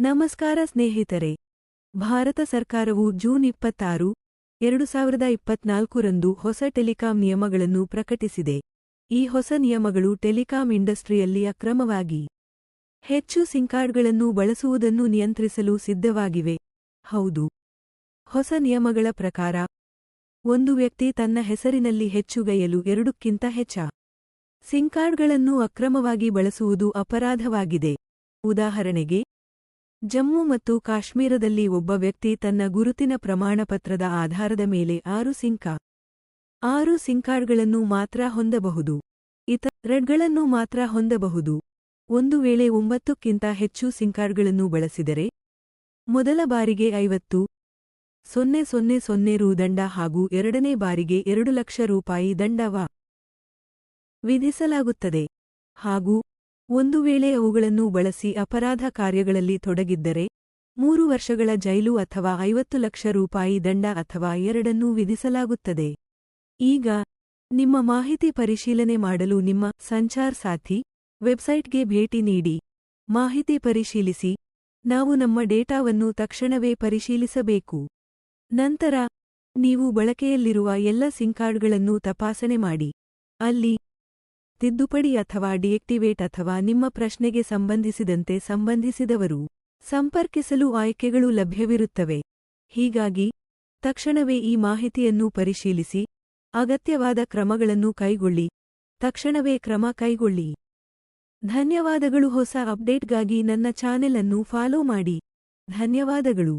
ನಮಸ್ಕಾರ ಸ್ನೇಹಿತರೆ. ಭಾರತ ಸರ್ಕಾರವು ಜೂನ್ 26, 2024 ರಂದು ಹೊಸ ಟೆಲಿಕಾಂ ನಿಯಮಗಳನ್ನು ಪ್ರಕಟಿಸಿದೆ. ಈ ಹೊಸ ನಿಯಮಗಳು ಟೆಲಿಕಾಂ ಇಂಡಸ್ಟ್ರಿಯಲ್ಲಿ ಅಕ್ರಮವಾಗಿ ಹೆಚ್ಚು ಸಿಮ್ಕಾರ್ಡ್ಗಳನ್ನು ಬಳಸುವುದನ್ನು ನಿಯಂತ್ರಿಸಲು ಸಿದ್ಧವಾಗಿವೆ. ಹೌದು, ಹೊಸ ನಿಯಮಗಳ ಪ್ರಕಾರ ಒಂದು ವ್ಯಕ್ತಿ ತನ್ನ ಹೆಸರಿನಲ್ಲಿ ಹೆಚ್ಚುಗೈಯಲು 2ಕ್ಕಿಂತ ಹೆಚ್ಚ ಸಿಮ್ಕಾರ್ಡ್ಗಳನ್ನು ಅಕ್ರಮವಾಗಿ ಬಳಸುವುದು ಅಪರಾಧವಾಗಿದೆ. ಉದಾಹರಣೆಗೆ, ಜಮ್ಮು ಮತ್ತು ಕಾಶ್ಮೀರದಲ್ಲಿ ಒಬ್ಬ ವ್ಯಕ್ತಿ ತನ್ನ ಗುರುತಿನ ಪ್ರಮಾಣಪತ್ರದ ಆಧಾರದ ಮೇಲೆ 6 ಸಿಮ್ಕಾರ್ಡ್ಗಳನ್ನು ಮಾತ್ರ ಹೊಂದಬಹುದು. ರೆಡ್ಗಳನ್ನು ಮಾತ್ರ ಹೊಂದಬಹುದು. ಒಂದು ವೇಳೆ 9ಕ್ಕಿಂತ ಹೆಚ್ಚು ಸಿಮ್ಕಾರ್ಡ್ಗಳನ್ನು ಬಳಸಿದರೆ ಮೊದಲ ಬಾರಿಗೆ 50,000 ರು ದಂಡ ಹಾಗೂ ಎರಡನೇ ಬಾರಿಗೆ 2 ಲಕ್ಷ ರೂಪಾಯಿ ದಂಡ ವಿಧಿಸಲಾಗುತ್ತದೆ. ಹಾಗೂ ಒಂದು ವೇಳೆ ಅವುಗಳನ್ನು ಬಳಸಿ ಅಪರಾಧ ಕಾರ್ಯಗಳಲ್ಲಿ ತೊಡಗಿದ್ದರೆ 3 ವರ್ಷಗಳ ಜೈಲು ಅಥವಾ 50 ಲಕ್ಷ ರೂಪಾಯಿ ದಂಡ ಅಥವಾ ಎರಡನ್ನೂ ವಿಧಿಸಲಾಗುತ್ತದೆ. ಈಗ ನಿಮ್ಮ ಮಾಹಿತಿ ಪರಿಶೀಲನೆ ಮಾಡಲು ನಿಮ್ಮ ಸಂಚಾರ್ ಸಾಥಿ ವೆಬ್ಸೈಟ್ಗೆ ಭೇಟಿ ನೀಡಿ ಮಾಹಿತಿ ಪರಿಶೀಲಿಸಿ. ನಾವು ನಮ್ಮ ಡೇಟಾವನ್ನು ತಕ್ಷಣವೇ ಪರಿಶೀಲಿಸಬೇಕು. ನಂತರ ನೀವು ಬಳಕೆಯಲ್ಲಿರುವ ಎಲ್ಲ ಸಿಮ್ಕಾರ್ಡ್ಗಳನ್ನು ತಪಾಸಣೆ ಮಾಡಿ. ಅಲ್ಲಿ ತಿದ್ದುಪಡಿ ಅಥವಾ ಡಿಯಾಕ್ಟಿವೇಟ್ ಅಥವಾ ನಿಮ್ಮ ಪ್ರಶ್ನೆಗೆ ಸಂಬಂಧಿಸಿದಂತೆ ಸಂಬಂಧಿಸಿದವರು ಸಂಪರ್ಕಿಸಲು ಆಯ್ಕೆಗಳು ಲಭ್ಯವಿರುತ್ತವೆ. ಹೀಗಾಗಿ ತಕ್ಷಣವೇ ಈ ಮಾಹಿತಿಯನ್ನು ಪರಿಶೀಲಿಸಿ ಅಗತ್ಯವಾದ ಕ್ರಮಗಳನ್ನು ಕೈಗೊಳ್ಳಿ. ತಕ್ಷಣವೇ ಕ್ರಮ ಕೈಗೊಳ್ಳಿ. ಧನ್ಯವಾದಗಳು. ಹೊಸ ಅಪ್ಡೇಟ್ಗಾಗಿ ನನ್ನ ಚಾನೆಲ್ ಅನ್ನು ಫಾಲೋ ಮಾಡಿ. ಧನ್ಯವಾದಗಳು.